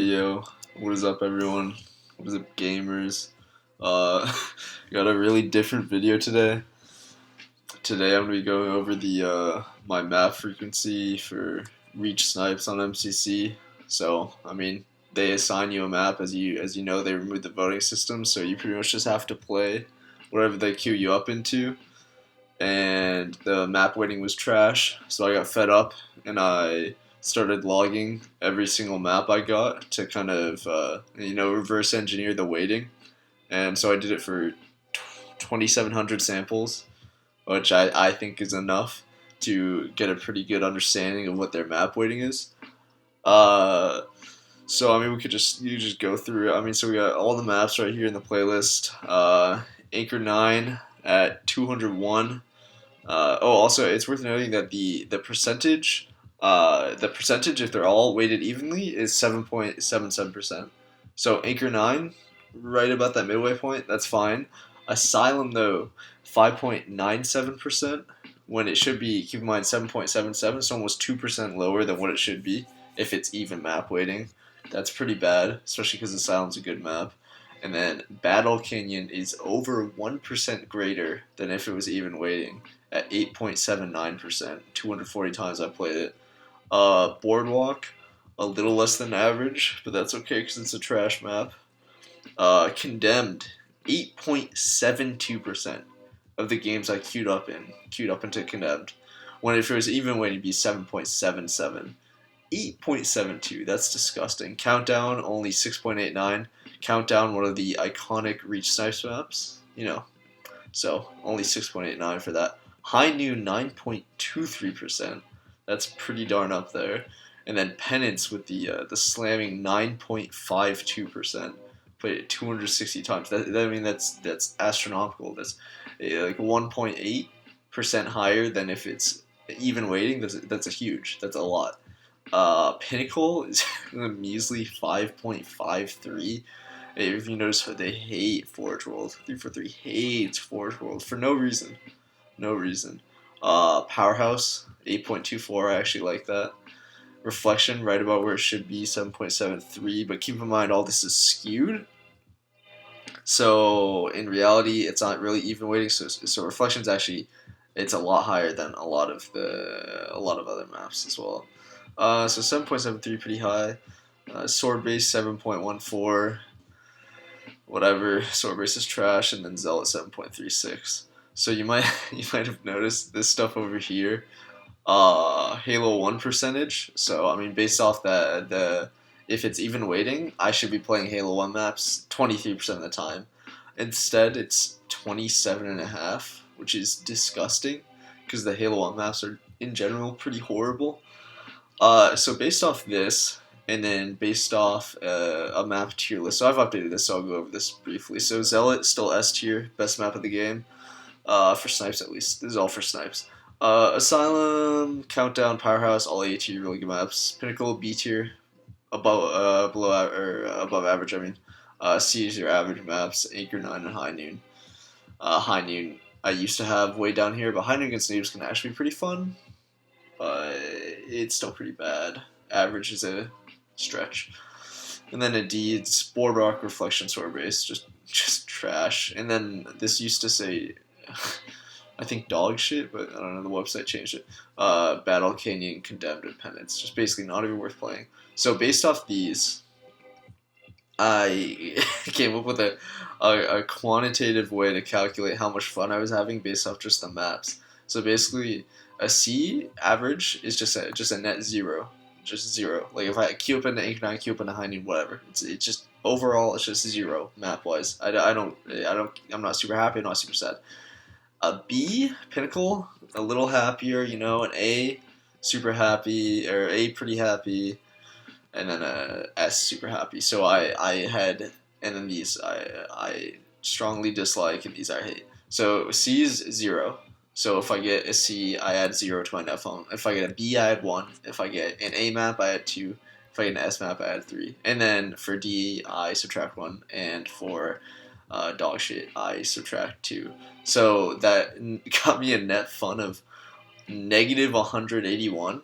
Yo, what is up, everyone? What is up, gamers? Uh, got a really different video today. Today I'm gonna be going over the my map frequency for reach snipes on MCC. So, I mean, they assign you a map as you know they removed the voting system, so you pretty much just have to play whatever they queue you up into. And the map weighting was trash, so I got fed up and I started logging every single map I got to kind of reverse engineer the weighting. And so I did it for 2,700 samples, which I think is enough to get a pretty good understanding of what their map weighting is. Uh, so I mean, we could just go through it. I mean, so we got all the maps right here in the playlist. Anchor 9 at 201. Also, it's worth noting that the percentage, if they're all weighted evenly, is 7.77%. So Anchor 9, right about that midway point, that's fine. Asylum, though, 5.97%, when it should be, keep in mind, 7.77, so almost 2% lower than what it should be if it's even map weighting. That's pretty bad, especially because Asylum's a good map. And then Battle Canyon is over 1% greater than if it was even weighting at 8.79%, 240 times I played it. Boardwalk, a little less than average, but that's okay because it's a trash map. Condemned, 8.72% of the games I queued up into Condemned. When if it was even weighting, it'd be 7.77. 8.72, that's disgusting. Countdown, only 6.89. Countdown, one of the iconic Reach Snipes maps, so only 6.89 for that. High Noon, 9.23%. That's pretty darn up there. And then Penance with the slamming 9.52%. Played it 260 times. That's astronomical. That's like 1.8% higher than if it's even weighting. That's a lot. Pinnacle is a measly 5.53. If you notice, they hate Forge World. 343 hates Forge World for no reason. No reason. Powerhouse, 8.24. I actually like that. Reflection, right about where it should be, 7.73. But keep in mind, all this is skewed. So in reality, it's not really even weighting. So Reflection's actually, it's a lot higher than a lot of other maps as well. So 7.73, pretty high. Sword base 7.14. Whatever. Sword base is trash, and then Zealot 7.36. So you might have noticed this stuff over here. Halo 1 percentage. So I mean, based off the if it's even weighting, I should be playing Halo 1 maps 23% of the time. Instead, it's 27.5, which is disgusting because the Halo 1 maps are in general pretty horrible. So based off this, and then based off a map tier list, so I've updated this, so I'll go over this briefly. So Zealot, still S tier, best map of the game, for snipes at least. This is all for snipes. Asylum, Countdown, Powerhouse, all A tier, really good maps. Pinnacle, B tier, above average. I mean, C is your average maps. Anchor 9 and High Noon. High Noon I used to have way down here, but High Noon against natives can actually be pretty fun. But it's still pretty bad. Average is a stretch. And then a D, it's Boardwalk, Reflection, Sword Base, just trash. And then this used to say, I think dog shit, but I don't know, the website changed it. Battle Canyon, Condemned, and Penance. Just basically not even worth playing. So based off these, I came up with a quantitative way to calculate how much fun I was having based off just the maps. So basically, a C average is just a net zero, just zero. Like if I queue up into Anchor 9, queue up into High Noon, whatever. It's just overall it's just zero map wise. I'm not super happy. I'm not super sad. A B Pinnacle, a little happier, An A, super happy, or A pretty happy, and then a S super happy. So I had, and then these I strongly dislike, and these I hate. So C is zero. So if I get a C, I add 0 to my net phone. If I get a B, I add 1. If I get an A map, I add 2. If I get an S map, I add 3. And then for D, I subtract 1. And for dog shit, I subtract 2. So that got me a net fun of negative 181.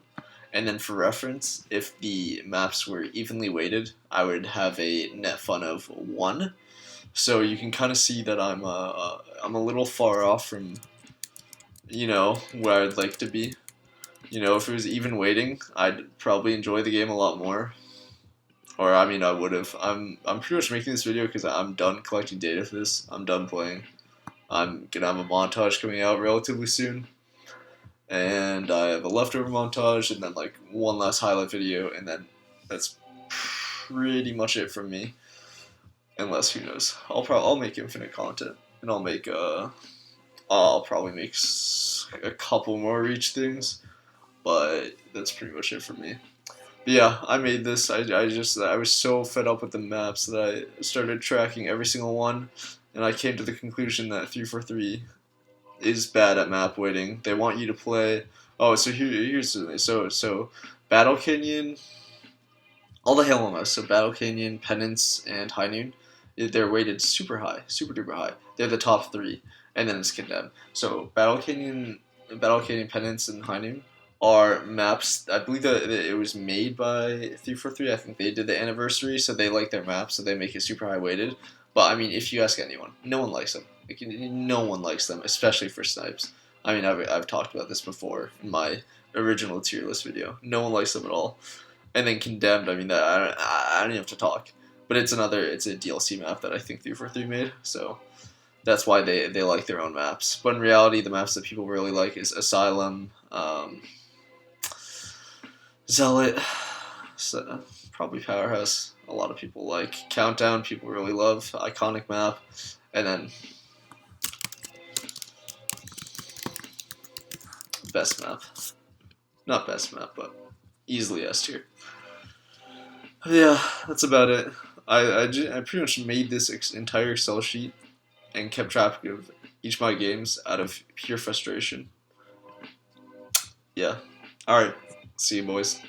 And then for reference, if the maps were evenly weighted, I would have a net fun of 1. So you can kind of see that I'm a little far off from, where I'd like to be. If it was even weighting, I'd probably enjoy the game a lot more. Or I mean, I would have. I'm pretty much making this video because I'm done collecting data for this. I'm done playing. I'm gonna have a montage coming out relatively soon, and I have a leftover montage, and then like one last highlight video, and then that's pretty much it from me. Unless who knows, I'll make infinite content, and I'll probably make a couple more reach things, but that's pretty much it for me. But yeah, I made this. I was so fed up with the maps that I started tracking every single one, and I came to the conclusion that 343 is bad at map weighting. They want you to play. Oh, so here's the thing. So Battle Canyon, all the Halo maps. So Battle Canyon, Penance, and High Noon, they're weighted super high, super duper high. They're the top 3, and then it's Condemned. So Battle Canyon, Penance, and High Noon are maps. I believe that it was made by 343. I think they did the anniversary, so they like their maps, so they make it super high weighted. But I mean, if you ask anyone, no one likes them. No one likes them, especially for snipes. I mean, I've talked about this before in my original tier list video. No one likes them at all. And then Condemned. I mean, I don't even have to talk. But it's a DLC map that I think 343 made. So that's why they like their own maps. But in reality, the maps that people really like is Asylum, Zealot, so probably Powerhouse. A lot of people like Countdown. People really love iconic map, and then best map. Not best map, but easily S tier. Yeah, that's about it. I pretty much made this entire Excel sheet and kept track of each of my games out of pure frustration. Yeah. Alright. See you, boys.